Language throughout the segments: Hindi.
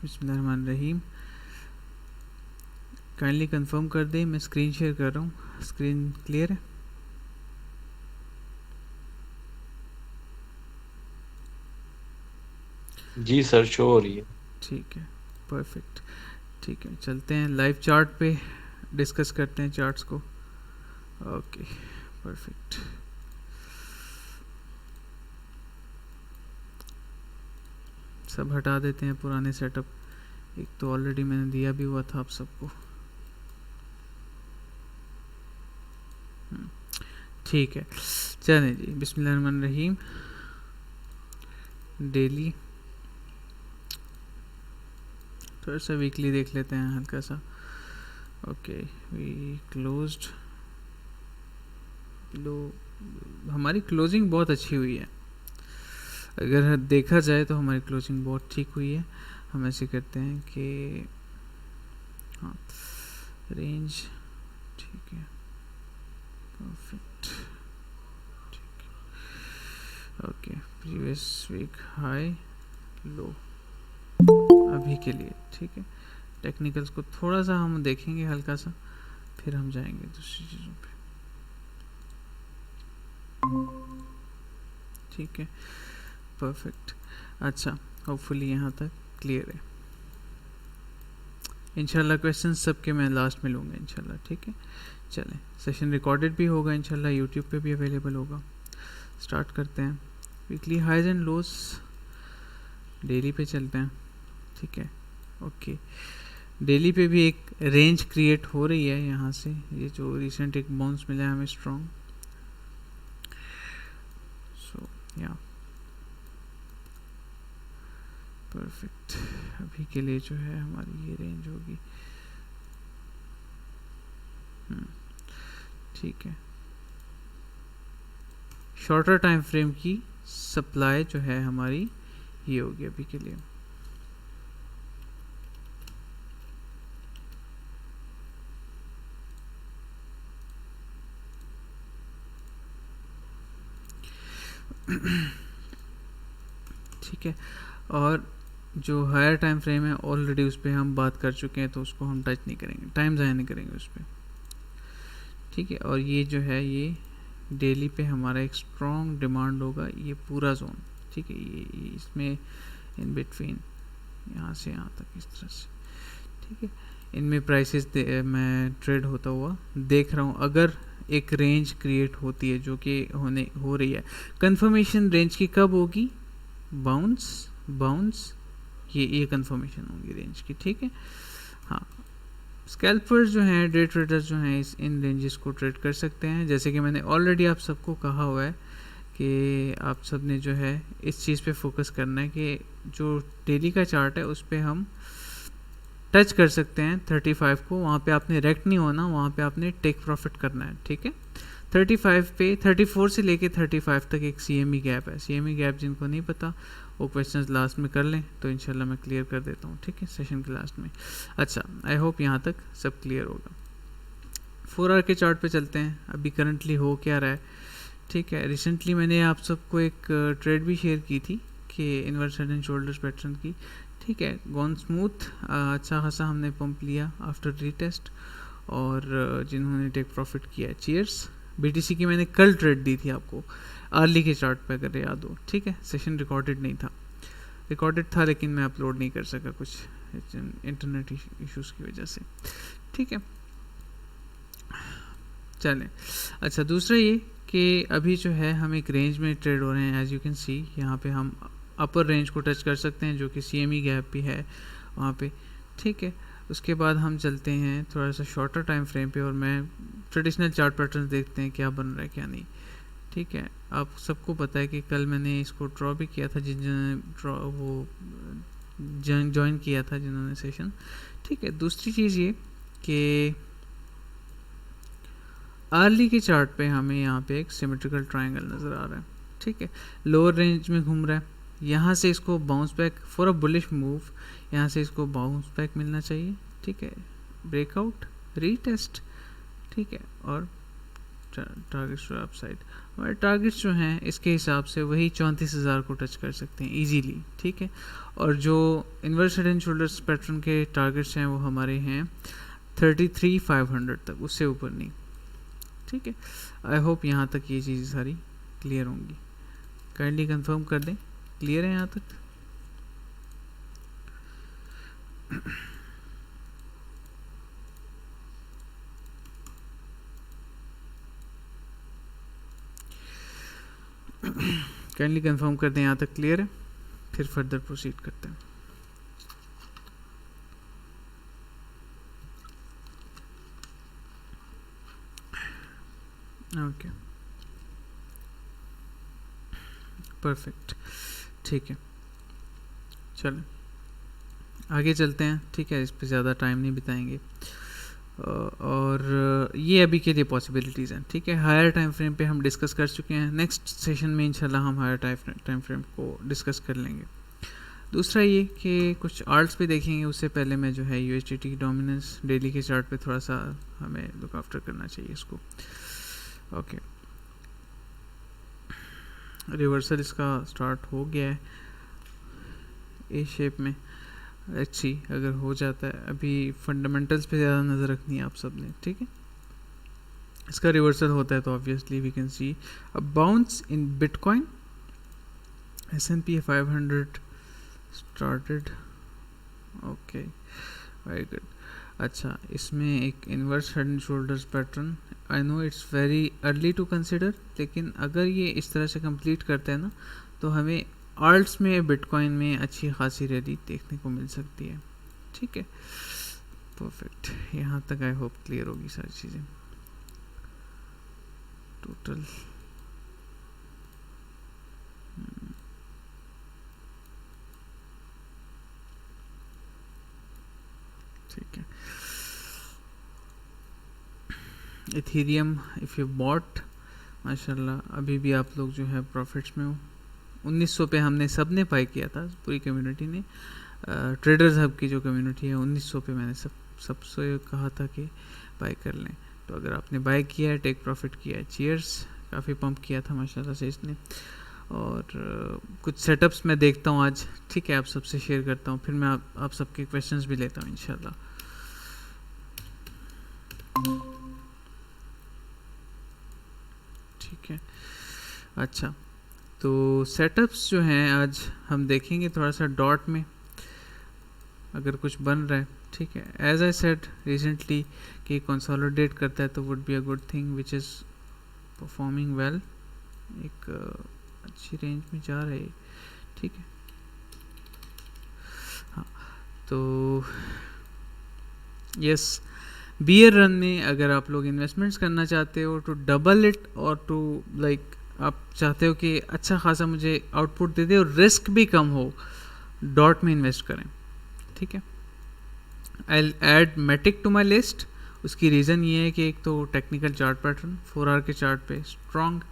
बिस्मिल्लाहिर्रहमानिर्रहीम। काइंडली कंफर्म कर दें, मैं स्क्रीन शेयर कर रहा हूँ। स्क्रीन क्लियर है? जी सर, शो हो रही है। ठीक है, परफेक्ट। ठीक है, चलते हैं लाइव चार्ट पे, डिस्कस करते हैं चार्ट्स को। Okay, perfect. सब हटा देते हैं पुराने सेटअप, एक तो ऑलरेडी मैंने दिया भी हुआ था आप सबको। ठीक है, चलें जी, बिस्मिल्लाहिर्रहमानिर्रहीम। डेली थोड़ा सा वीकली देख लेते हैं हल्का सा। ओके, वी क्लोज्ड लो। हमारी क्लोजिंग बहुत अच्छी हुई है, अगर देखा जाए तो हमारी क्लोजिंग बहुत ठीक हुई है। हम ऐसे करते हैं कि हाँ, रेंज ठीक है, परफेक्ट। ठीक है, okay, previous week high low अभी के लिए। ठीक है, टेक्निकल्स को थोड़ा सा हम देखेंगे हल्का सा, फिर हम जाएंगे दूसरी चीज़ों पे। ठीक है, परफेक्ट। अच्छा, होपफुली यहाँ तक क्लियर है। इंशाल्लाह क्वेश्चन सबके मैं लास्ट में लूँगा इंशाल्लाह। ठीक है, चलें, सेशन रिकॉर्डेड भी होगा इंशाल्लाह, यूट्यूब पे भी अवेलेबल होगा। स्टार्ट करते हैं। Weekly highs and lows, daily पे चलते हैं। ठीक है, ओके, डेली पे भी एक रेंज क्रिएट हो रही है यहाँ से, ये जो रिसेंट एक बाउंस मिला है हमें स्ट्रॉन्ग। सो या परफेक्ट, अभी के लिए जो है हमारी ये रेंज होगी। ठीक है, शॉर्टर टाइम फ्रेम की सप्लाई जो है हमारी ये होगी अभी के लिए। ठीक है, और जो हायर टाइम फ्रेम है ऑलरेडी उस पर हम बात कर चुके हैं, तो उसको हम टच नहीं करेंगे, टाइम ज़ाया नहीं करेंगे उस पर। ठीक है, और ये जो है ये डेली पे हमारा एक स्ट्रॉन्ग डिमांड होगा, ये पूरा जोन। ठीक है, ये इसमें इन बिटवीन यहाँ से यहाँ तक इस तरह से। ठीक है, इनमें प्राइसेस मैं ट्रेड होता हुआ देख रहा हूँ। अगर एक रेंज क्रिएट होती है जो कि हो रही है, कंफर्मेशन रेंज की कब होगी? बाउंस बाउंस, ये कंफर्मेशन होगी रेंज की। ठीक है, हाँ, स्कैल्पर्स जो हैं, डे ट्रेडर्स जो हैं, इन रेंजेस को ट्रेड कर सकते हैं। जैसे कि मैंने ऑलरेडी आप सबको कहा हुआ है कि आप सब ने जो है इस चीज़ पे फोकस करना है कि जो डेली का चार्ट है उस पर हम टच कर सकते हैं 35 को, वहाँ पे आपने रेक्ट नहीं होना, वहाँ पे आपने टेक प्रॉफिट करना है। ठीक है, 35 पे 34 से लेके 35 तक एक CME गैप है। CME गैप जिनको नहीं पता वो क्वेश्चंस लास्ट में कर लें, तो इंशाल्लाह मैं क्लियर कर देता हूँ। ठीक है, सेशन के लास्ट में। अच्छा, आई होप यहाँ तक सब क्लियर होगा। 4 आवर के चार्ट पे चलते हैं, अभी करंटली हो क्या रहा है। ठीक है, रिसेंटली मैंने आप सबको एक ट्रेड भी शेयर की थी कि inverse head and shoulders pattern की। ठीक है, गॉन स्मूथ, अच्छा खासा हमने पंप लिया आफ्टर रीटेस्ट, और जिन्होंने टेक प्रॉफिट किया है चीयर्स। BTC की मैंने कल ट्रेड दी थी आपको अर्ली के चार्ट पे, अगर याद हो। ठीक है, सेशन रिकॉर्डेड नहीं था, रिकॉर्डेड था लेकिन मैं अपलोड नहीं कर सका कुछ इंटरनेट इश्यूज की वजह से। ठीक है, चलें। अच्छा, दूसरा ये कि अभी जो है हम एक रेंज में ट्रेड हो रहे हैं, एज यू कैन सी यहाँ पे हम अपर रेंज को टच कर सकते हैं जो कि CME गैप भी है वहाँ पे। ठीक है, उसके बाद हम चलते हैं थोड़ा सा शॉर्टर टाइम फ्रेम पे, और मैं ट्रेडिशनल चार्ट पैटर्न देखते हैं क्या बन रहा है क्या नहीं। ठीक है, आप सबको पता है कि कल मैंने इसको ड्रॉ भी किया था, जिन्होंने ड्रॉ वो ज्वाइन किया था जिन्होंने सेशन। ठीक है, दूसरी चीज़ ये कि अर्ली के चार्ट पे हमें यहाँ पे एक सिमेट्रिकल ट्रायंगल नज़र आ रहा है। ठीक है, लोअर रेंज में घूम रहा है, यहाँ से इसको bounce back for a bullish move, यहाँ से इसको बाउंस बैक मिलना चाहिए। ठीक है, ब्रेकआउट, रीटेस्ट। ठीक है, और टारगेट अपसाइड। हमारे टारगेट्स जो हैं इसके हिसाब से वही 34,000 को टच कर सकते हैं इजीली, ठीक है। और जो inverse head and shoulders pattern के टारगेट्स हैं वो हमारे हैं 33,500 तक, उससे ऊपर नहीं, ठीक है। आई होप यहाँ तक ये चीज़ें सारी क्लियर होंगी। काइंडली कंफर्म कर दें, क्लियर है यहाँ तक? काइंडली कंफर्म कर दें यहाँ तक क्लियर है, फिर फर्दर प्रोसीड करते हैं। ओके, परफेक्ट, ठीक है। चलो आगे चलते हैं, ठीक है। इस पे ज़्यादा टाइम नहीं बिताएंगे। और ये अभी के लिए पॉसिबिलिटीज़ हैं, ठीक है। हायर टाइम फ्रेम पे हम डिस्कस कर चुके हैं, नेक्स्ट सेशन में इंशाल्लाह हम हायर टाइम फ्रेम को डिस्कस कर लेंगे। दूसरा ये कि कुछ आर्ट्स पे देखेंगे, उससे पहले मैं जो है यूएसडीटी की डोमिनेंस डेली के चार्ट पे थोड़ा सा हमें लुक आफ्टर करना चाहिए इसको। ओके, रिवर्सल इसका स्टार्ट हो गया है ए शेप में, अच्छी अगर हो जाता है। अभी फंडामेंटल्स पे ज़्यादा नज़र रखनी है आप सब ने, ठीक है। इसका रिवर्सल होता है तो obviously we can see a bounce in Bitcoin, S&P 500 started, okay very good. अच्छा, इसमें एक inverse head and shoulders pattern, I know it's very early to consider, लेकिन अगर ये इस तरह से कंप्लीट करते हैं ना तो हमें आल्ट्स में, बिटकॉइन में अच्छी खासी रैली देखने को मिल सकती है, ठीक है। परफेक्ट, यहाँ तक आई होप क्लियर होगी सारी चीज़ें। टोटल ठीक है। इथेरियम इफ़ यू बॉट, माशाल्लाह अभी भी आप लोग जो है प्रॉफिट्स में हो। 1900 पे हमने सब ने बाय किया था, पूरी कम्युनिटी ने। ट्रेडर्स हब की जो कम्युनिटी है 1900 पे मैंने सबसे कहा था कि बाय कर लें। तो अगर आपने बाय किया है, टेक प्रॉफिट किया है, चीयर्स, काफ़ी पंप किया था माशाल्लाह से इसने। और कुछ सेटअप्स मैं देखता हूँ आज, ठीक है, आप सबसे शेयर करता हूँ, फिर मैं आप सबके क्वेश्चंस भी लेता हूँ इंशाल्लाह। ठीक है, अच्छा तो सेटअप्स जो हैं आज हम देखेंगे थोड़ा सा डॉट में अगर कुछ बन रहा है, ठीक है। एज आई सेड रिसेंटली कि कंसोलिडेट करता है तो would be a good thing which is performing well, एक अच्छी रेंज में जा रहा है, ठीक है। हाँ, तो यस, बियर रन में अगर आप लोग इन्वेस्टमेंट्स करना चाहते हो टू डबल इट और टू लाइक आप चाहते हो कि अच्छा खासा मुझे आउटपुट दे दे और रिस्क भी कम हो, डॉट में इन्वेस्ट करें, ठीक है। I add Matic to my list. उसकी रीज़न ये है कि एक तो टेक्निकल चार्ट पैटर्न 4 आवर के चार्ट पे स्ट्रॉन्ग,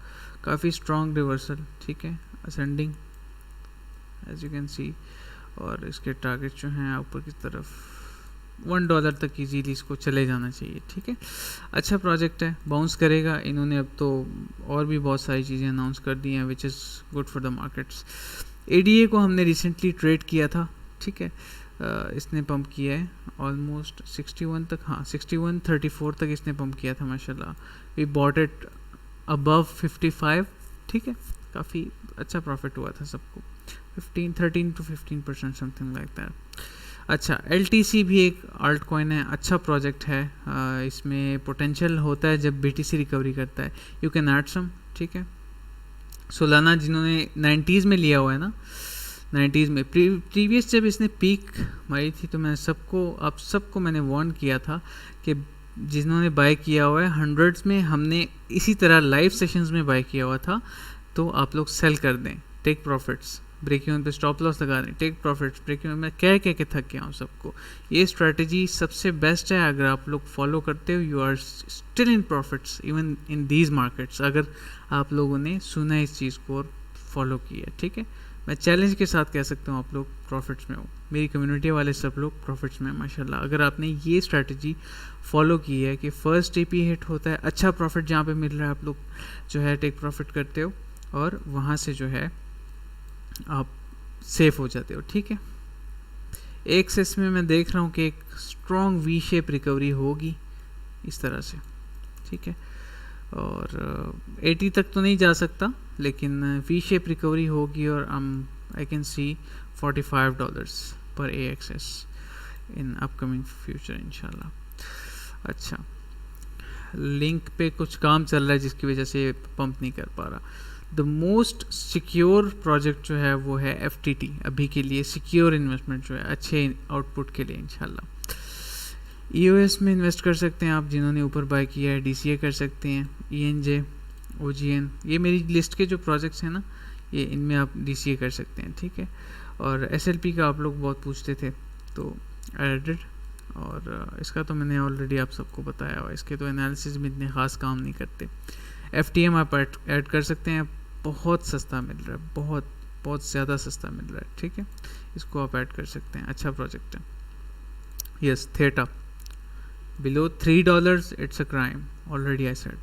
काफ़ी स्ट्रॉन्ग रिवर्सल, ठीक है, ascending as you can see. और इसके टारगेट जो हैं ऊपर की तरफ $1 तक इजीली इसको चले जाना चाहिए, ठीक है। अच्छा प्रोजेक्ट है, बाउंस करेगा। इन्होंने अब तो और भी बहुत सारी चीज़ें अनाउंस कर दी हैं which is good for the markets. ADA को हमने रिसेंटली ट्रेड किया था, ठीक है। इसने पंप किया है ऑलमोस्ट 61 तक, हाँ 61.34 तक इसने पंप किया था माशाल्लाह। वी बॉट इट अबव 55, ठीक है, काफ़ी अच्छा प्रॉफिट हुआ था सबको, 13 to 15% समथिंग लाइक दैट। अच्छा, LTC भी एक आल्ट कॉइन है, अच्छा प्रोजेक्ट है। इसमें पोटेंशियल होता है जब BTC रिकवरी करता है, यू कैन ऐड सम, ठीक है। सोलाना जिन्होंने 90s में लिया हुआ है ना, 90s में प्रीवियस जब इसने पीक मारी थी तो मैं आप सबको मैंने वार्न किया था कि जिन्होंने बाय किया हुआ है 100s में, हमने इसी तरह लाइव सेशंस में बाय किया हुआ था, तो आप लोग सेल कर दें, टेक प्रॉफिट्स, ब्रेक इवन पे स्टॉप लॉस लगा दें, टेक प्रॉफिट्स, ब्रेक इवन। मैं कह के थक गया हूँ सबको। ये स्ट्रेटजी सबसे बेस्ट है अगर आप लोग फॉलो करते हो, you are still in profits even in these markets, अगर आप लोगों ने सुना है इस चीज़ को और फॉलो किया, ठीक है। मैं चैलेंज के साथ कह सकता हूँ आप लोग प्रॉफिट्स में हो, मेरी कम्युनिटी वाले सब लोग प्रॉफिट्स में माशाल्लाह। अगर आपने ये स्ट्रैटेजी फॉलो की है कि फर्स्ट टीपी हिट होता है, अच्छा प्रॉफिट जहाँ पे मिल रहा है आप लोग जो है टेक प्रॉफिट करते हो और वहाँ से जो है आप सेफ हो जाते हो, ठीक है। एक सेस में मैं देख रहा हूँ कि एक स्ट्रॉन्ग वी शेप रिकवरी होगी इस तरह से, ठीक है। और 80 तक तो नहीं जा सकता, लेकिन वी शेप रिकवरी होगी और आई कैन सी $45 पर AXS इन अपकमिंग फ्यूचर इंशाल्लाह। अच्छा, लिंक पे कुछ काम चल रहा है जिसकी वजह से ये पंप नहीं कर पा रहा। द मोस्ट सिक्योर प्रोजेक्ट जो है वो है FTT, अभी के लिए सिक्योर इन्वेस्टमेंट जो है अच्छे आउटपुट के लिए इंशाल्लाह। EOS में इन्वेस्ट कर सकते हैं आप जिन्होंने ऊपर बाय किया है, DCA कर सकते हैं, ENJ, OGN, ये मेरी लिस्ट के जो प्रोजेक्ट्स हैं ना, ये इनमें आप DCA कर सकते हैं, ठीक है। और SLP का आप लोग बहुत पूछते थे तो एडेड, और इसका तो मैंने ऑलरेडी आप सबको बताया हुआ, इसके तो एनालिसिस में इतने ख़ास काम नहीं करते। FTM आप ऐड कर सकते हैं, बहुत सस्ता मिल रहा है, बहुत बहुत ज़्यादा सस्ता मिल रहा है, ठीक है। इसको आप ऐड कर सकते हैं, अच्छा प्रोजेक्ट है। Yes, theta below $3 it's a crime, already I said,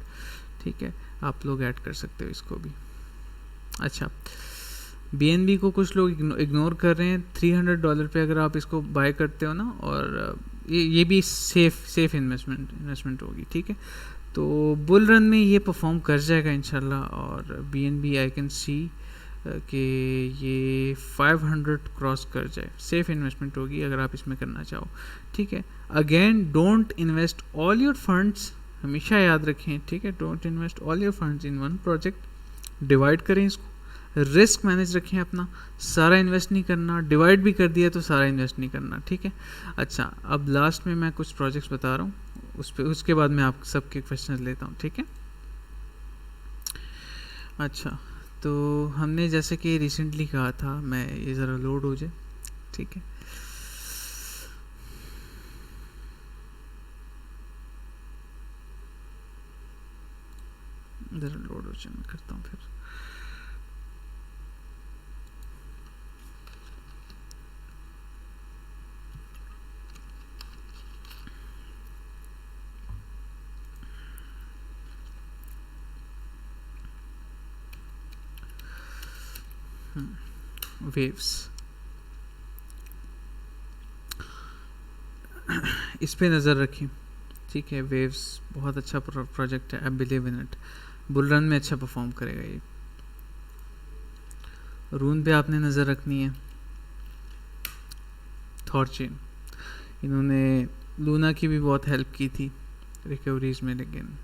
ठीक है। आप लोग ऐड कर सकते हो इसको भी। अच्छा, BNB को कुछ लोग इग्नोर कर रहे हैं। $300 पे अगर आप इसको बाय करते हो ना, और ये भी सेफ इन्वेस्टमेंट होगी, ठीक है। तो बुल रन में ये परफॉर्म कर जाएगा इंशाल्लाह। और BNB आई कैन सी कि ये 500 क्रॉस कर जाए, सेफ इन्वेस्टमेंट होगी अगर आप इसमें करना चाहो, ठीक है। Again, don't invest all your funds, हमेशा याद रखें, ठीक है। Don't invest all your funds in one project, divide करें इसको, रिस्क मैनेज रखें अपना, सारा इन्वेस्ट नहीं करना, डिवाइड भी कर दिया तो सारा इन्वेस्ट नहीं करना, ठीक है। अच्छा, अब लास्ट में मैं कुछ प्रोजेक्ट्स बता रहा हूँ, उसके बाद मैं आप सबके क्वेश्चन लेता हूँ, ठीक है। अच्छा, तो हमने जैसे कि रिसेंटली कहा था, मैं ये ज़रा लोड हो जाए, ठीक है। ज़रा लोड हो जाए, मैं करता हूँ फिर। वेव्स, इस पे नज़र रखिए, ठीक है। वेव्स बहुत अच्छा प्रोजेक्ट है, I believe in it, bull run में अच्छा परफॉर्म करेगा ये। रून पे आपने नज़र रखनी है। थॉरचेन, इन्होंने लूना की भी बहुत हेल्प की थी रिकवरीज में, लेकिन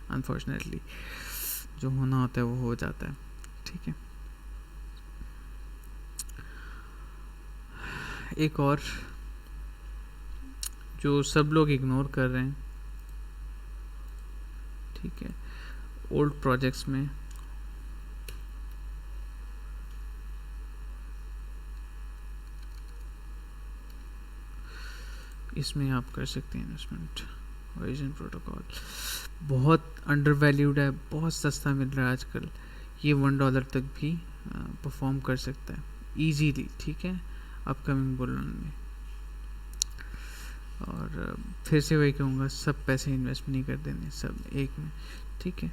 अनफॉर्चुनेटली जो होना होता है वो हो जाता है, ठीक है। एक और जो सब लोग इग्नोर कर रहे हैं, ठीक है, ओल्ड प्रोजेक्ट्स में इसमें आप कर सकते हैं इन्वेस्टमेंट। ओरिजिन प्रोटोकॉल बहुत अंडर वैल्यूड है, बहुत सस्ता मिल रहा है आजकल, ये $1 तक भी परफॉर्म कर सकता है इजीली, ठीक है, अपकमिंग बुल रन में। और फिर से वही कहूँगा, सब पैसे इन्वेस्ट नहीं कर देने, सब एक में, ठीक है।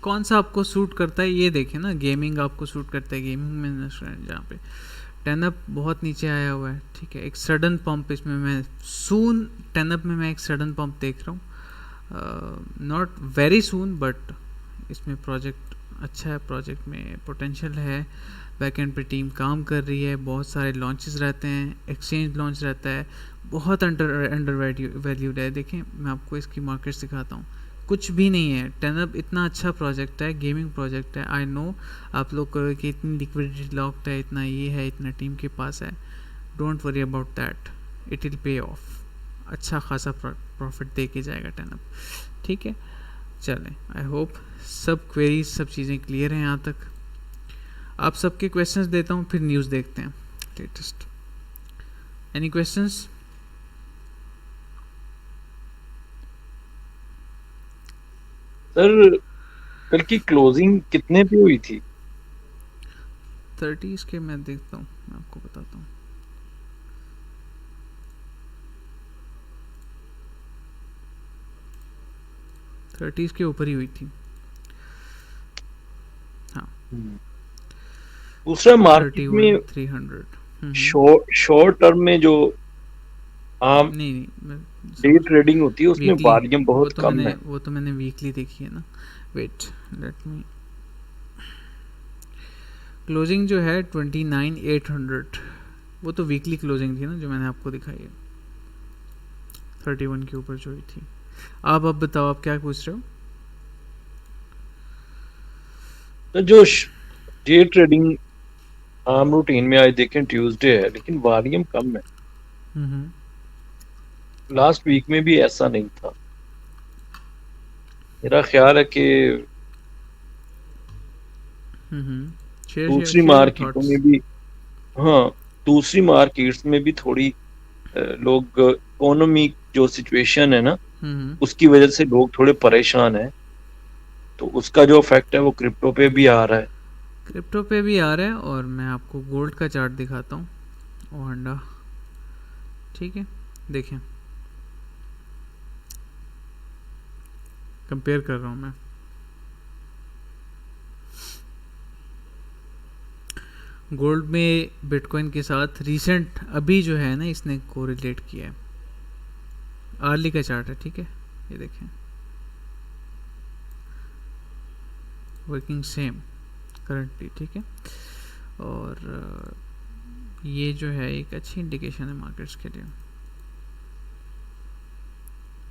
कौन सा आपको सूट करता है ये देखें ना, गेमिंग आपको सूट करता है, गेमिंग में इन्वेस्ट करें, जहाँ पे टेनअप बहुत नीचे आया हुआ है, ठीक है। एक सडन पंप इसमें मैं सून टेनअप में मैं एक सडन पंप देख रहा हूँ, नॉट वेरी सून, बट इसमें प्रोजेक्ट अच्छा है, प्रोजेक्ट में पोटेंशियल है, बैकएंड पे टीम काम कर रही है, बहुत सारे लॉन्चेस रहते हैं, एक्सचेंज लॉन्च रहता है, बहुत अंडर वैल्यूड है। देखें, मैं आपको इसकी मार्केट्स दिखाता हूँ, कुछ भी नहीं है। टेनअप इतना अच्छा प्रोजेक्ट है, गेमिंग प्रोजेक्ट है, आई नो आप लोग कहोगे कि इतनी लिक्विडिटी लॉक्ड है, इतना ये है, इतना टीम के पास है, don't worry about that, it will pay of, अच्छा खासा प्रॉफिट दे के जाएगा टेनअप, ठीक है। चलें, आई होप सब क्वेरीज, सब चीज़ें क्लियर हैं यहाँ तक। आप सबके क्वेश्चंस देता हूँ, फिर न्यूज़ देखते हैं लेटेस्ट। Any questions? सर कल की क्लोजिंग कितने पे हुई थी? 30s के मैं देखता हूँ, मैं आपको बताता हूँ। थर्टीज के ऊपर ही हुई थी। हाँ, दूसरा मार्केट में 31,300। शॉर्ट टर्म में जो आम नहीं नहीं, मैं डे समझ गया। ट्रेडिंग होती है उसमें वीकली, वॉल्यूम बहुत कम है। वो तो मैंने वीकली देखी है ना। Wait, let me. क्लोजिंग जो है 29,800, वो तो वीकली क्लोजिंग थी ना जो मैंने आपको दिखाई है, 31 के ऊपर जो हुई थी। आप अब बताओ, आप क्या पूछ रहे हो? तो जो डे ट्रेडिंग आम रूटीन में आज देखें ट्यूसडे है लेकिन वॉल्यूम कम है। हम्म लास्ट वीक में भी ऐसा नहीं था। मेरा ख्याल है कि हम्म शेयर शेयर दूसरी शेयर योर मार्केटों थॉट्स। में भी, हाँ, दूसरी मार्केट्स में भी थोड़ी लोग इकोनॉमी जो सिचुएशन है ना हम्म उसकी वजह से लोग थोड़े परेशान हैं, तो उसका जो इफेक्ट है वो क्रिप्टो पे भी आ रहा है। क्रिप्टो पे भी आ रहा है, और मैं आपको गोल्ड का चार्ट दिखाता हूँ, ओहंडा। ठीक है, देखें, कंपेयर कर रहा हूँ मैं। गोल्ड में बिटकॉइन के साथ रिसेंट अभी जो है ना, इसने कोरिलेट किया है। आर्ली का चार्ट है, ठीक है, ये देखें, वर्किंग सेम करंटली, ठीक है। और ये जो है एक अच्छी इंडिकेशन है मार्केट्स के लिए।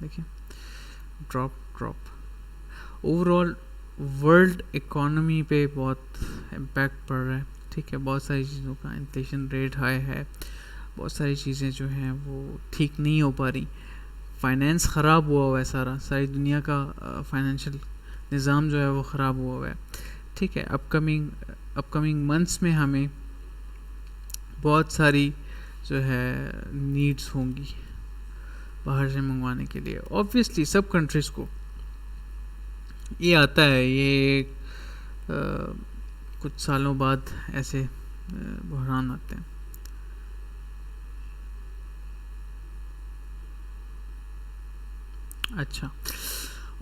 देखिए, drop drop, overall world economy पे बहुत इम्पैक्ट पड़ रहा है, ठीक है। बहुत सारी चीज़ों का, इन्फ्लेशन रेट हाई है, बहुत सारी चीज़ें जो हैं वो ठीक नहीं हो पा रही, फाइनेंस ख़राब हुआ है, सारी दुनिया का फाइनेंशियल निज़ाम जो है वो ख़राब हुआ है, ठीक है। अपकमिंग मंथ्स में हमें बहुत सारी जो है नीड्स होंगी बाहर से मंगवाने के लिए। ऑब्वियसली सब कंट्रीज़ को ये आता है, ये कुछ सालों बाद ऐसे बहरान आते हैं। अच्छा,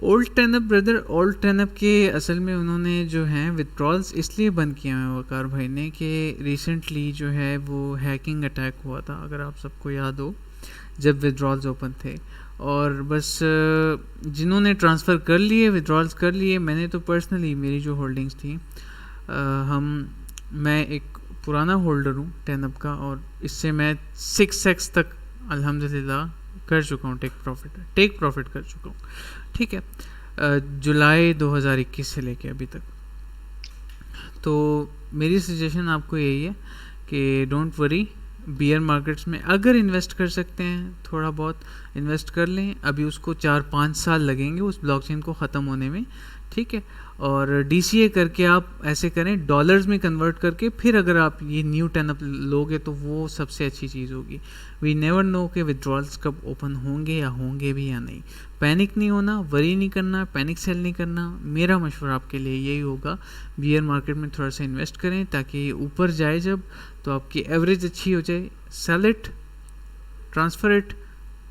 ओल्ड टेनअप ब्रदर, ओल्ड टेनअप के असल में उन्होंने जो है विथड्रॉल्स इसलिए बंद किए हैं वकार भाई ने कि रिसेंटली जो है वो हैकिंग अटैक हुआ था, अगर आप सबको याद हो, जब विथड्रॉल्स ओपन थे। और बस जिन्होंने ट्रांसफ़र कर लिए, विथड्रॉल्स कर लिए, मैंने तो पर्सनली, मेरी जो होल्डिंग्स थी, मैं एक पुराना होल्डर हूँ टेनअप का, और इससे मैं 6x तक अल्हम्दुलिल्लाह कर चुका हूँ, टेक प्रॉफिट कर चुका हूँ, ठीक है, जुलाई 2021 से लेके अभी तक। तो मेरी सजेशन आपको यही है कि डोंट वरी, बियर मार्केट्स में अगर इन्वेस्ट कर सकते हैं थोड़ा बहुत इन्वेस्ट कर लें। अभी उसको 4-5 साल लगेंगे उस ब्लॉकचेन को ख़त्म होने में, ठीक है। और DCA करके आप ऐसे करें, डॉलर्स में कन्वर्ट करके, फिर अगर आप ये न्यू टेनअप लोगे तो वो सबसे अच्छी चीज़ होगी। वी नेवर नो कि विड्रॉल्स कब ओपन होंगे या होंगे भी या नहीं। पैनिक नहीं होना, वरी नहीं करना, पैनिक सेल नहीं करना। मेरा मशवरा आपके लिए यही होगा, बियर मार्केट में थोड़ा सा इन्वेस्ट करें ताकि ऊपर जाए जब, तो आपकी एवरेज अच्छी हो जाए। Sell it, transfer it,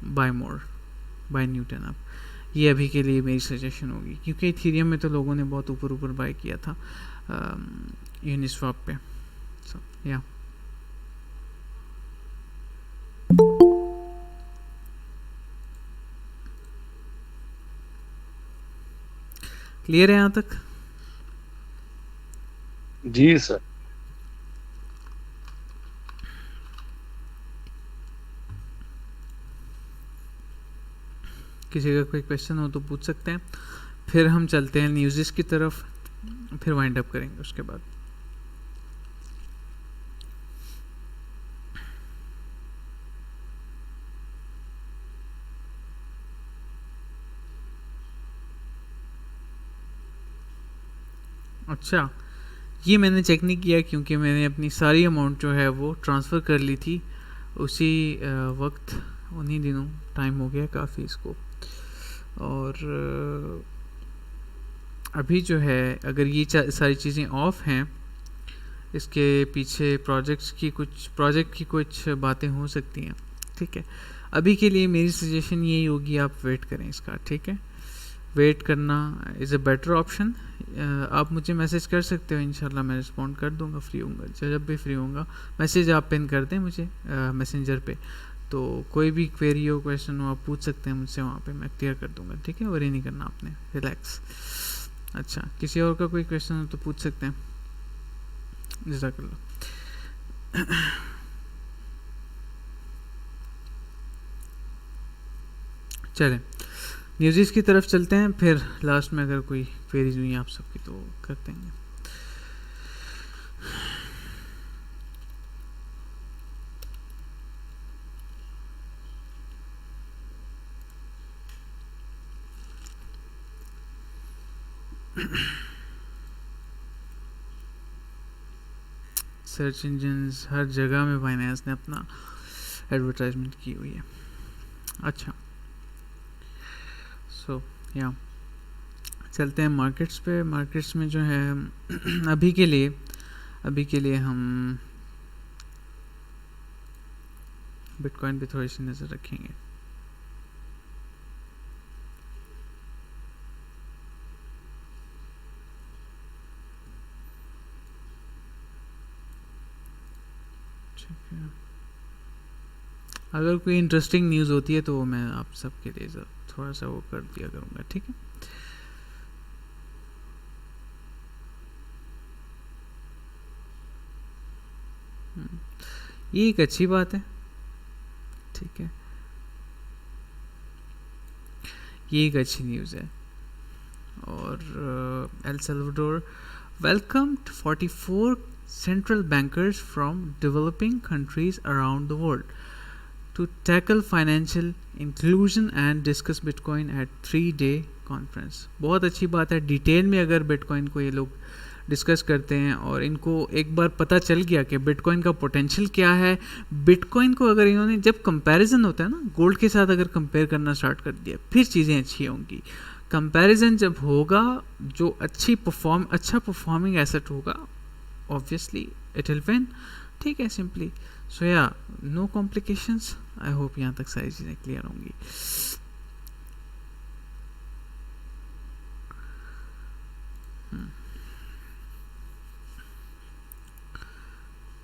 buy more, buy new ten up. ये अभी के लिए मेरी सजेशन होगी, क्योंकि इथेरियम में तो लोगों ने बहुत ऊपर ऊपर बाय किया था यूनिस्वैप पे। सो या क्लियर है यहाँ तक? जी सर। किसी का कोई क्वेश्चन हो तो पूछ सकते हैं, फिर हम चलते हैं न्यूज़ की तरफ, फिर वाइंड अप करेंगे उसके बाद। अच्छा, ये मैंने चेक नहीं किया क्योंकि मैंने अपनी सारी अमाउंट जो है वो ट्रांसफ़र कर ली थी उसी वक्त, उन्हीं दिनों। टाइम हो गया काफ़ी इसको, और अभी जो है अगर ये सारी चीज़ें ऑफ हैं, इसके पीछे प्रोजेक्ट की कुछ बातें हो सकती हैं, ठीक है। अभी के लिए मेरी सजेशन यही होगी, आप वेट करें इसका, ठीक है। वेट करना इज़ अ बेटर ऑप्शन। आप मुझे मैसेज कर सकते हो, इंशाल्लाह मैं रिस्पॉन्ड कर दूंगा, फ्री होऊंगा, जब भी फ्री होऊंगा मैसेज आप पिन कर दें मुझे मैसेंजर पे। तो कोई भी क्वेरी हो, क्वेश्चन हो, आप पूछ सकते हैं मुझसे, वहाँ पे मैं क्लियर कर दूंगा, ठीक है। वरी नहीं करना आपने, रिलैक्स। अच्छा, किसी और का कोई क्वेश्चन हो तो पूछ सकते हैं। जज़ाकल्लाह। चलें न्यूज़ की तरफ चलते हैं, फिर लास्ट में अगर कोई क्वेरीज हुई आप सबकी तो करते हैं। सर्च इंजन्स हर जगह में बाइनेंस ने अपना एडवर्टाइजमेंट की हुई है। अच्छा, सो या चलते हैं मार्केट्स पे। मार्केट्स में जो है अभी के लिए हम बिटकॉइन पे थोड़ी सी नज़र रखेंगे। ठीक है, अगर कोई इंटरेस्टिंग न्यूज़ होती है तो वो मैं आप सबके लिए थोड़ा सा वो कर दिया करूँगा, ठीक है। ये एक अच्छी बात है, ठीक है, ये एक अच्छी न्यूज़ है। और El Salvador welcomed 44 central bankers from developing countries around the world to tackle financial inclusion and discuss Bitcoin at 3-day conference। बहुत अच्छी बात है। डिटेल में अगर बिटकॉइन को ये लोग डिस्कस करते हैं और इनको एक बार पता चल गया कि बिटकॉइन का पोटेंशियल क्या है, बिटकॉइन को अगर इन्होंने, जब कंपैरिजन होता है ना गोल्ड के साथ, अगर कंपेयर करना स्टार्ट कर दिया, फिर चीज़ें अच्छी होंगी। कंपैरिजन जब होगा, जो अच्छा परफॉर्मिंग एसेट होगा, ऑब्वियसली इट विल विन, ठीक है, सिंपली। सो या नो कॉम्प्लिकेशंस। आई होप यहाँ तक सारी चीज़ें क्लियर होंगी।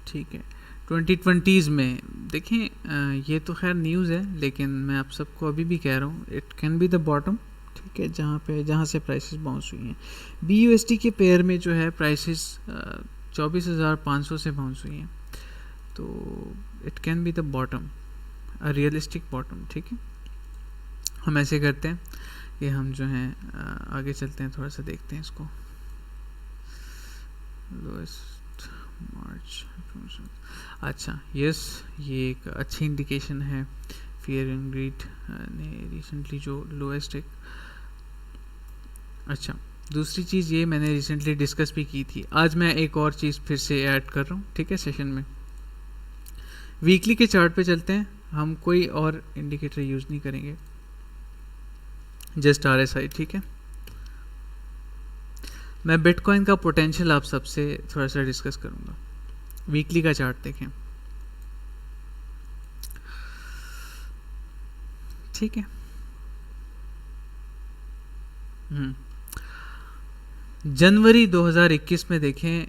ठीक है, 2020s में देखें, ये तो खैर न्यूज़ है, लेकिन मैं आप सबको अभी भी कह रहा हूँ, it can be the bottom, ठीक है, जहाँ से प्राइसेस बाउंस हुई हैं। BUSD के पेयर में जो है प्राइसेस 24,500 से बाउंस हुई हैं, तो it can be the bottom, a realistic bottom, ठीक है। हम ऐसे करते हैं कि हम जो हैं आगे चलते हैं, थोड़ा सा देखते हैं इसको। लोएस्ट मार्च, अच्छा, यस, ये एक अच्छी इंडिकेशन है। फियर एंड ग्रीड ने रिसेंटली जो लोएस्ट एक, अच्छा, दूसरी चीज़ ये मैंने रिसेंटली डिस्कस भी की थी, आज मैं एक और चीज़ फिर से ऐड कर रहा हूँ, ठीक है, सेशन में। वीकली के चार्ट पे चलते हैं, हम कोई और इंडिकेटर यूज़ नहीं करेंगे, जस्ट RSI, ठीक है। मैं बिटकॉइन का पोटेंशियल आप सबसे थोड़ा सा डिस्कस करूँगा। वीकली का चार्ट देखें, ठीक है। जनवरी 2021 में देखें,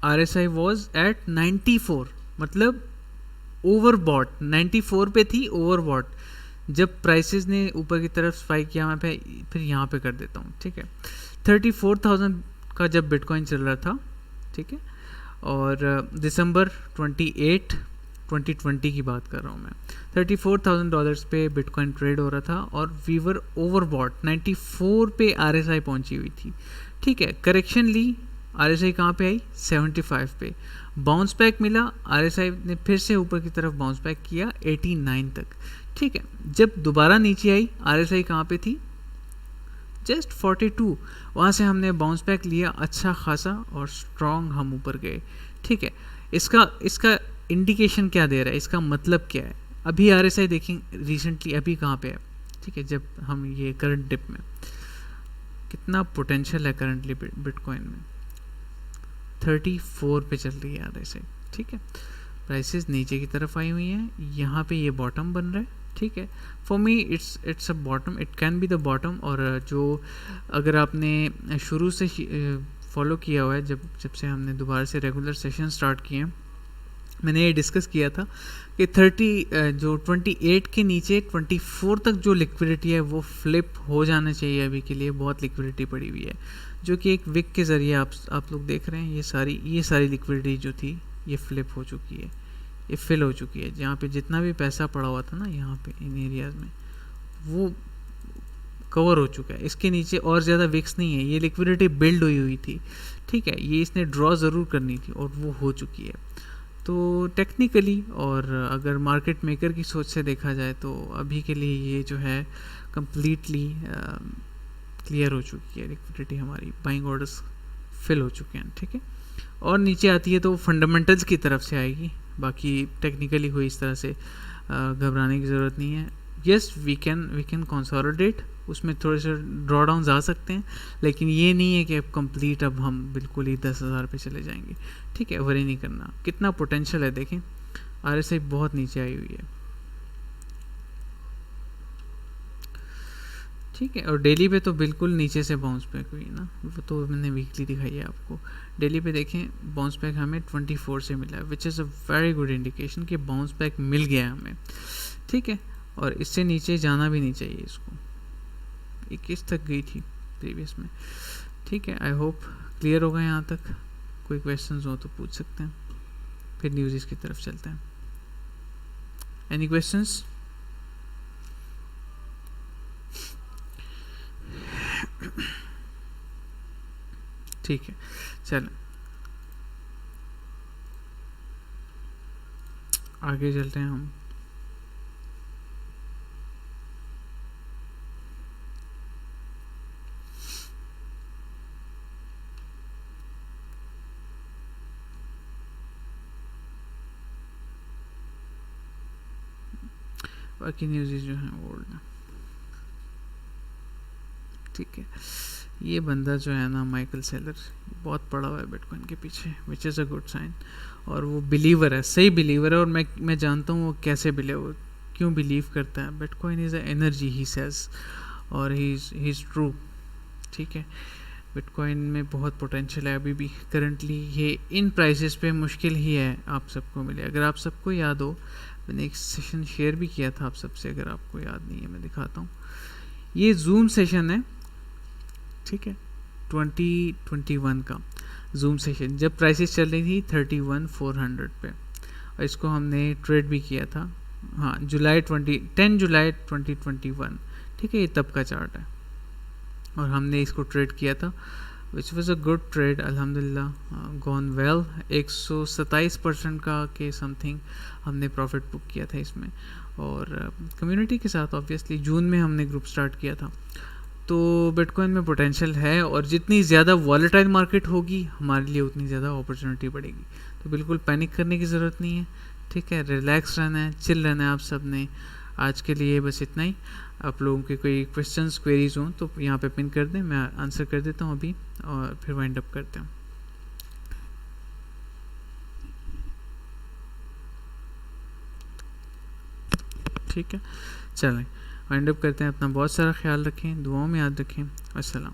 RSI वॉज एट 94, मतलब ओवरबॉट, 94 पे थी, ओवरबॉट। जब प्राइसेस ने ऊपर की तरफ स्पाइक किया, मैं फिर यहाँ पे कर देता हूँ, ठीक है। 34,000 का जब बिटकॉइन चल रहा था, ठीक है, और दिसंबर 28, 2020 की बात कर रहा हूँ मैं, $34,000 पे बिटकॉइन ट्रेड हो रहा था और वी वर ओवरबॉट, 94 पे RSI पहुंची हुई थी, ठीक है। करेक्शन ली, RSI कहाँ पे आई, 75 पे, बाउंस बैक मिला, RSI ने फिर से ऊपर की तरफ बाउंस बैक किया 89 तक, ठीक है। जब दोबारा नीचे आई, RSI कहाँ पे थी, जस्ट 42, वहाँ से हमने बाउंस बैक लिया अच्छा खासा और स्ट्रॉन्ग हम ऊपर गए, ठीक है। इसका इंडिकेशन क्या दे रहा है, इसका मतलब क्या है। अभी RSI देखें रिसेंटली अभी कहाँ पे है, ठीक है, जब हम ये करंट डिप में कितना पोटेंशियल है करंटली बिटकॉइन में, 34 पे चल रही है RSI, ठीक है। प्राइसेस नीचे की तरफ आई हुई हैं, यहाँ पे ये बॉटम बन रहा है, ठीक है। For me it's a bottom, it can be the bottom. और जो अगर आपने शुरू से फॉलो किया हुआ है, जब से हमने दोबारा से रेगुलर सेशन स्टार्ट किए हैं, मैंने ये डिस्कस किया था कि 28 के नीचे 24 तक जो लिक्विडिटी है वो फ्लिप हो जाना चाहिए। अभी के लिए बहुत लिक्विडिटी पड़ी हुई है, जो कि एक विक के ज़रिए आप लोग देख रहे हैं। ये सारी लिक्विडिटी जो थी ये फ्लिप हो चुकी है, ये फिल हो चुकी है। जहाँ पे जितना भी पैसा पड़ा हुआ था ना यहाँ पे इन एरियाज़ में, वो कवर हो चुका है। इसके नीचे और ज़्यादा विक्स नहीं है, ये लिक्विडिटी बिल्ड हुई थी, ठीक है। ये इसने ड्रॉ ज़रूर करनी थी और वो हो चुकी है। तो टेक्निकली और अगर मार्केट मेकर की सोच से देखा जाए तो अभी के लिए ये जो है कम्प्लीटली क्लियर हो चुकी है लिक्विडिटी, हमारी बाइंग ऑर्डर्स फिल हो चुके हैं, ठीक है। और नीचे आती है तो फंडामेंटल्स की तरफ से आएगी, बाकी टेक्निकली कोई इस तरह से घबराने की ज़रूरत नहीं है। यस, वी कैन कंसोलिडेट, उसमें थोड़े से ड्रॉ डाउन्स आ सकते हैं, लेकिन ये नहीं है कि अब कंप्लीट अब हम बिल्कुल ही 10,000 पे चले जाएंगे, ठीक है। वरी नहीं करना, कितना पोटेंशियल है देखें। RSI बहुत नीचे आई हुई है, ठीक है। और डेली पे तो बिल्कुल नीचे से बाउंस बैक हुई ना, वो तो मैंने वीकली दिखाई है आपको। डेली पे देखें बाउंस बैक हमें 24 से मिला है, विच is a very good indication कि बाउंस बैक मिल गया है हमें, ठीक है। और इससे नीचे जाना भी नहीं चाहिए इसको, 21 तक गई थी प्रीवियस में, ठीक है। आई होप क्लियर होगा यहाँ तक। कोई क्वेश्चंस हो तो पूछ सकते हैं, फिर न्यूज़ की तरफ चलते हैं। Any questions? ठीक है, चलें आगे चलते हैं हम। बाकी न्यूज़ जो हैं ओल्ड, ठीक है। ये बंदा जो है ना माइकल सेलर, बहुत पड़ा हुआ है बिटकॉइन के पीछे, which is a good sign. और वो बिलीवर है, सही बिलीवर है। और मैं जानता हूँ वो कैसे क्यों बिलीव करता है। Bitcoin is a energy he says, और ही इज़ ट्रू, ठीक है। बिटकॉइन में बहुत पोटेंशियल है अभी भी। करंटली ये इन प्राइसेस पे मुश्किल ही है आप सबको मिले। अगर आप सबको याद हो, मैंने एक सेशन शेयर भी किया था आप सबसे, अगर आपको याद नहीं है मैं दिखाता हूँ। ये जूम सेशन है, ठीक है, 2021 का जूम सेशन, जब प्राइसेस चल रही थी 31,400 पे, और इसको हमने ट्रेड भी किया था। हाँ, 10 जुलाई 2021, ठीक है। ये तब का चार्ट है और हमने इसको ट्रेड किया था, which was a good trade, अल्हम्दुलिल्लाह गॉन वेल। 127% का के समथिंग हमने प्रॉफिट बुक किया था इसमें, और कम्युनिटी के साथ ऑब्वियसली जून में हमने ग्रुप स्टार्ट किया था। तो बिटकॉइन में पोटेंशियल है, और जितनी ज़्यादा वॉलेटाइल मार्केट होगी हमारे लिए उतनी ज़्यादा अपॉर्चुनिटी बढ़ेगी। तो बिल्कुल पैनिक करने की ज़रूरत नहीं है, ठीक है। रिलैक्स रहना है, चिल रहना है आप सब ने। आज के लिए बस इतना ही। आप लोगों के कोई क्वेश्चंस क्वेरीज हों तो यहाँ पे पिन कर दें, मैं आंसर कर देता हूँ अभी, और फिर वाइंड अप करते हैं। ठीक है, चलें वाइंड अप करते हैं। अपना बहुत सारा ख्याल रखें, दुआओं में याद रखें। अस्सलाम।